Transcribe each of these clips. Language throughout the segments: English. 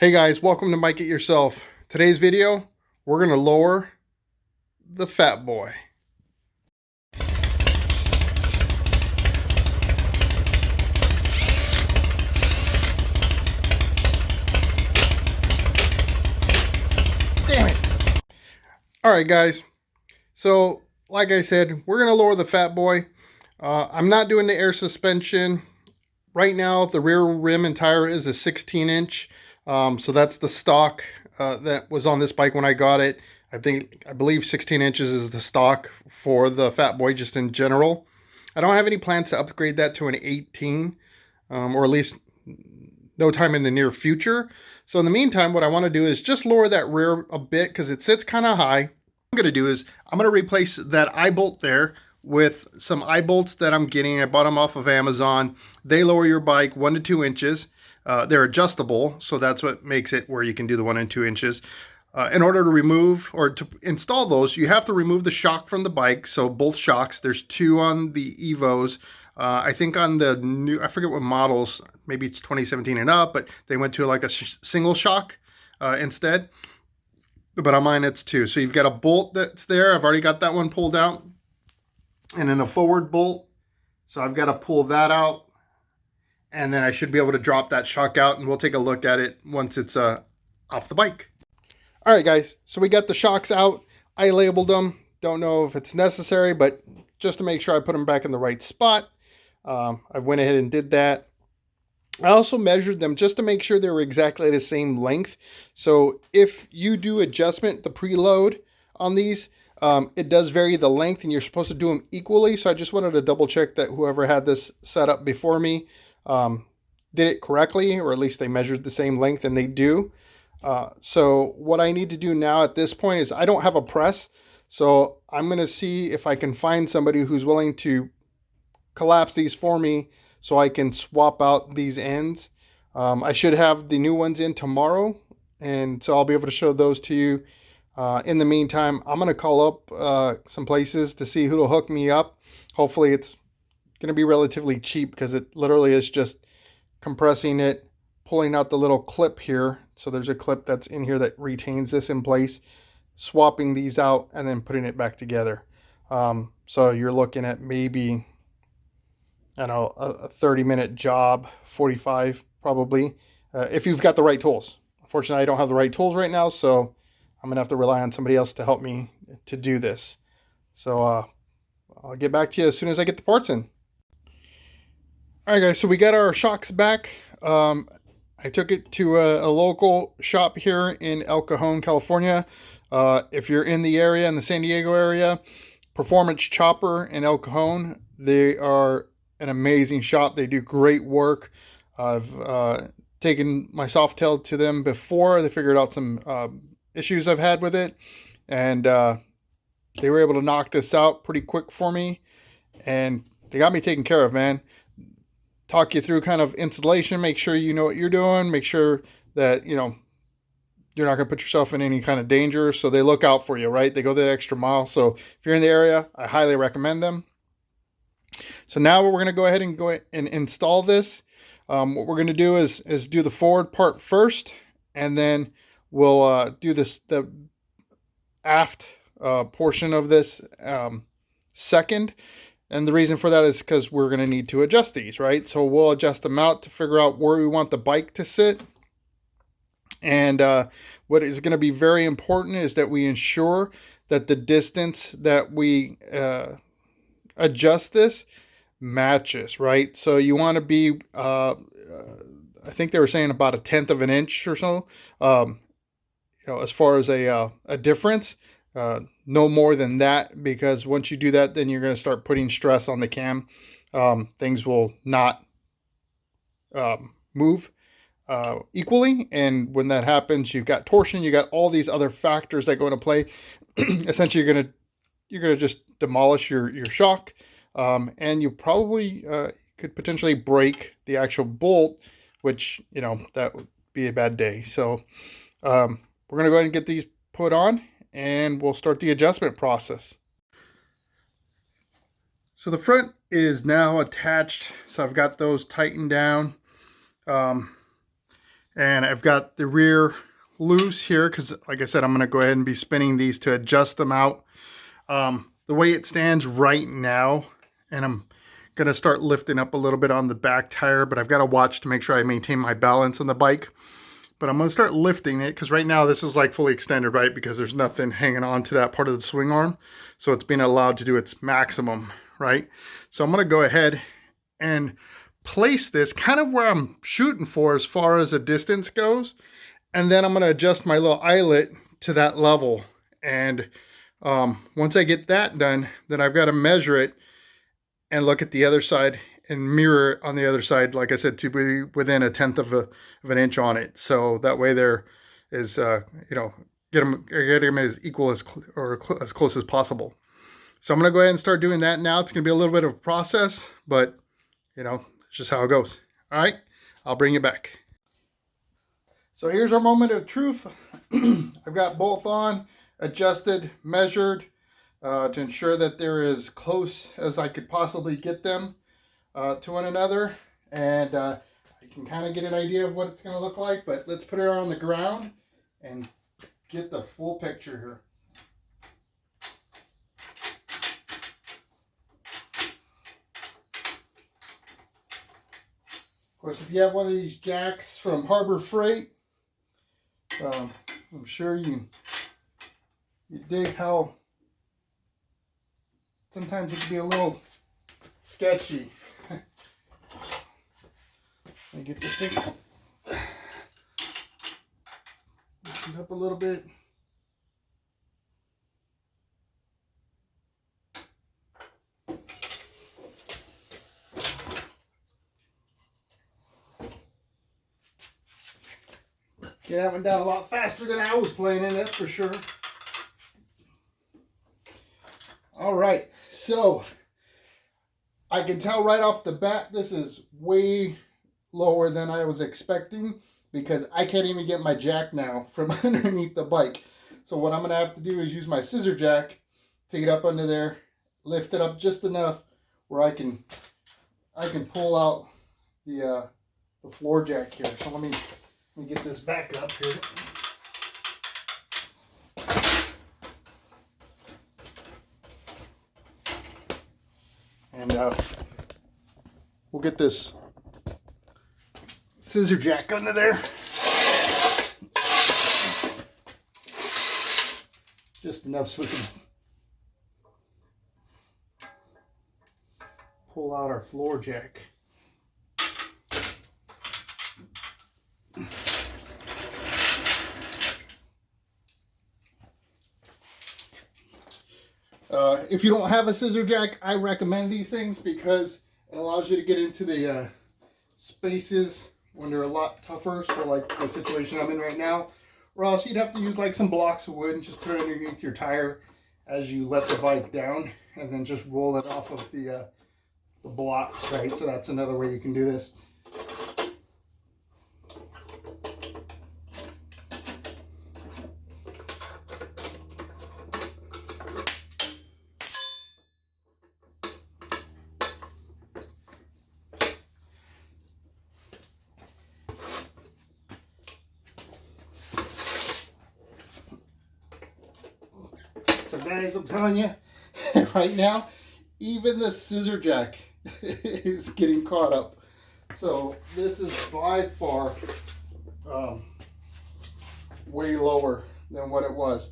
Hey guys, welcome to Mike It Yourself. Today's video, we're going to lower the Fat Boy. Damn it. Alright guys, so like I said, we're going to lower the Fat Boy. I'm not doing the air suspension. Right now, the rear rim and tire is a 16-inch. So that's the stock that was on this bike when I got it. I believe 16 inches is the stock for the Fat Boy just in general. I don't have any plans to upgrade that to an 18, or at least no time in the near future. So in the meantime, what I want to do is just lower that rear a bit because it sits kind of high. What I'm going to do is I'm going to replace that eye bolt there with some eye bolts that I'm getting. I bought them off of Amazon. They lower your bike 1 to 2 inches. They're adjustable, so that's what makes it where you can do the 1 and 2 inches. In order to remove or to install those, you have to remove the shock from the bike. So both shocks, there's 2 on the Evos. I think on the new, I forget what models, maybe it's 2017 and up, but they went to like a single shock instead. But on mine, it's 2. So you've got a bolt that's there. I've already got that one pulled out. And then a forward bolt. So I've got to pull that out. And then I should be able to drop that shock out, and we'll take a look at it once it's off the bike. All right, guys. So we got the shocks out. I labeled them. Don't know if it's necessary, but just to make sure I put them back in the right spot, I went ahead and did that. I also measured them just to make sure they were exactly the same length. So if you do adjustment, the preload on these, it does vary the length, and you're supposed to do them equally. So I just wanted to double check that whoever had this set up before me did it correctly, or at least they measured the same length, and they do. So what I need to do now at this point is I don't have a press. So I'm going to see if I can find somebody who's willing to collapse these for me so I can swap out these ends. I should have the new ones in tomorrow, and so I'll be able to show those to you. In the meantime, I'm going to call up some places to see who will hook me up. Hopefully it's going to be relatively cheap because it literally is just compressing it, pulling out the little clip here. So there's a clip that's in here that retains this in place, swapping these out, and then putting it back together. So you're looking at maybe, I don't know, a 30-minute job, 45 probably, if you've got the right tools. Unfortunately, I don't have the right tools right now, so I'm going to have to rely on somebody else to help me to do this. So I'll get back to you as soon as I get the parts in. All right, guys, so we got our shocks back. I took it to a local shop here in El Cajon, California. If you're in the area, in the San Diego area, Performance Chopper in El Cajon, they are an amazing shop. They do great work. I've taken my softail to them before. They figured out some issues I've had with it, and they were able to knock this out pretty quick for me, and they got me taken care of, man. Talk you through kind of installation, make sure you know what you're doing, make sure that, you know, you're not going to put yourself in any kind of danger. So they look out for you, right? They go the extra mile. So if you're in the area, I highly recommend them. So now we're going to go ahead and install this. What we're going to do is do the forward part first, and then we'll do the aft portion of this second. And the reason for that is because we're going to need to adjust these, right? So we'll adjust them out to figure out where we want the bike to sit. And what is going to be very important is that we ensure that the distance that we adjust this matches, right? So you want to be, I think they were saying about 1/10 of an inch or so, you know, as far as a difference. No more than that, because once you do that, then you're going to start putting stress on the cam. Things will not move equally, and when that happens, you've got torsion, you got all these other factors that go into play. Essentially, you're gonna just demolish your shock, and you probably could potentially break the actual bolt, which, you know, that would be a bad day. So we're gonna go ahead and get these put on, and we'll start the adjustment process. So the front is now attached. So I've got those tightened down. And I've got the rear loose here because, like I said, I'm going to go ahead and be spinning these to adjust them out. The way it stands right now, and I'm going to start lifting up a little bit on the back tire, but I've got to watch to make sure I maintain my balance on the bike. But I'm going to start lifting it because right now this is like fully extended, right? Because there's nothing hanging on to that part of the swing arm. So it's being allowed to do its maximum, right? So I'm going to go ahead and place this kind of where I'm shooting for as far as the distance goes. And then I'm going to adjust my little eyelet to that level. And once I get that done, then I've got to measure it and look at the other side and mirror it on the other side, like I said, to be within 1/10 of an inch on it. So that way there is, get them as equal as as close as possible. So I'm going to go ahead and start doing that now. It's going to be a little bit of a process, but it's just how it goes. All right, I'll bring you back. So here's our moment of truth. I've got both on, adjusted, measured, to ensure that they're as close as I could possibly get them to one another. And I can kind of get an idea of what it's going to look like, but let's put it on the ground and get the full picture here. Of course, if you have one of these jacks from Harbor Freight, I'm sure you dig how sometimes it can be a little sketchy. Let me get this thing loosened up a little bit. Get that one down a lot faster than I was playing in, that's for sure. All right, so I can tell right off the bat this is way lower than I was expecting because I can't even get my jack now from underneath the bike. So what I'm going to have to do is use my scissor jack to get up under there, lift it up just enough where I can pull out the floor jack here. So let me get this back up here. And we'll get this scissor jack under there. Just enough so we can pull out our floor jack. If you don't have a scissor jack, I recommend these things because it allows you to get into the spaces when they're a lot tougher. So like the situation I'm in right now, or else you'd have to use like some blocks of wood and just put it underneath your tire as you let the bike down and then just roll it off of the blocks, right? So that's another way you can do this. So guys, I'm telling you, right now, even the scissor jack is getting caught up. So this is by far way lower than what it was.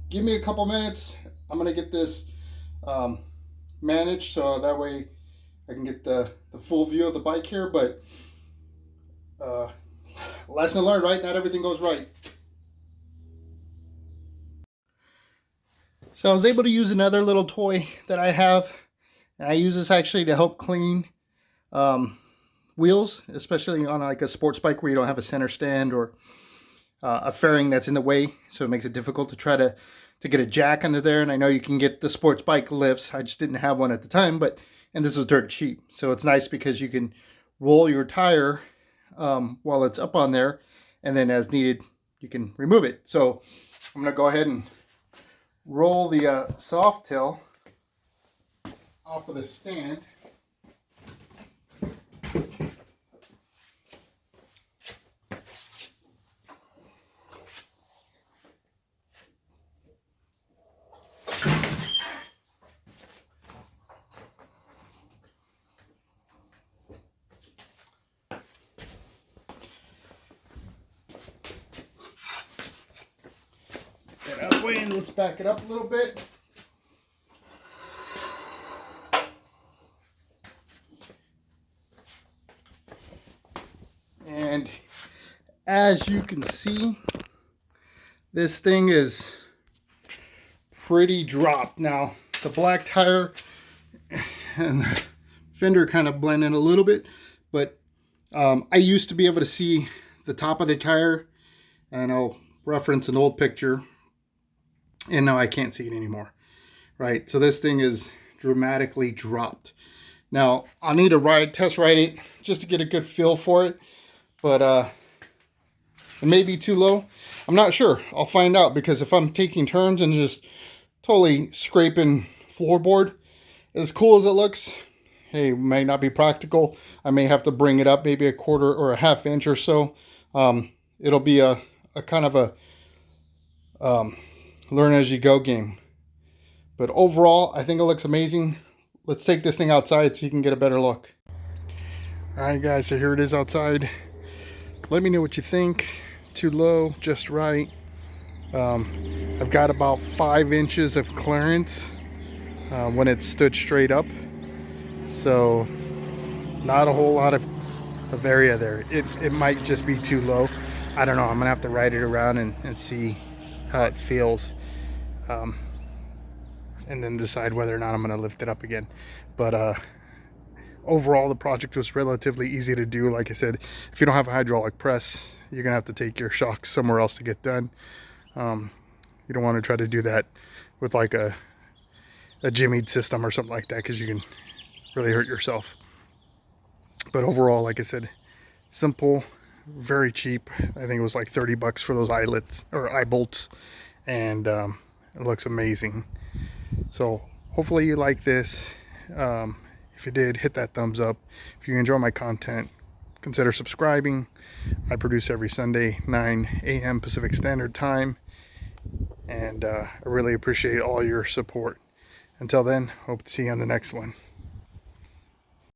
Give me a couple minutes. I'm going to get this managed so that way I can get the full view of the bike here. But lesson learned, right? Not everything goes right. So I was able to use another little toy that I have. And I use this actually to help clean wheels, especially on like a sports bike where you don't have a center stand or a fairing that's in the way. So it makes it difficult to try to get a jack under there. And I know you can get the sports bike lifts. I just didn't have one at the time, and this was dirt cheap. So it's nice because you can roll your tire while it's up on there. And then as needed, you can remove it. So I'm going to go ahead and roll the softail off of the stand. out of the way and let's back it up a little bit. And as you can see, this thing is pretty dropped. Now, the black tire and the fender kind of blend in a little bit, but I used to be able to see the top of the tire, and I'll reference an old picture, and now I can't see it anymore, right? So this thing is dramatically dropped. Now, I'll need to test ride it just to get a good feel for it, but it may be too low. I'm not sure. I'll find out, because if I'm taking turns and just totally scraping floorboard, as cool as it looks, hey, it may not be practical. I may have to bring it up maybe a quarter or a half inch or so. It'll be a kind of a learn as you go game. But overall, I think it looks amazing. Let's take this thing outside so you can get a better look. All right, guys, so here it is outside. Let me know what you think. Too low, just right. I've got about 5 inches of clearance when it stood straight up. So not a whole lot of area there. It might just be too low. I don't know. I'm gonna have to ride it around and see how it feels, and then decide whether or not I'm gonna lift it up again. But overall, the project was relatively easy to do. Like I said, if you don't have a hydraulic press, you're gonna have to take your shocks somewhere else to get done. You don't want to try to do that with like a jimmied system or something like that, because you can really hurt yourself. But overall, like I said, simple, very cheap. I think it was like 30 bucks for those eyelets or eye bolts, and it looks amazing. So hopefully you like this. If you did, hit that thumbs up. If you enjoy my content, consider subscribing. I produce every Sunday, 9 a.m. Pacific Standard Time, and I really appreciate all your support. Until then, hope to see you on the next one.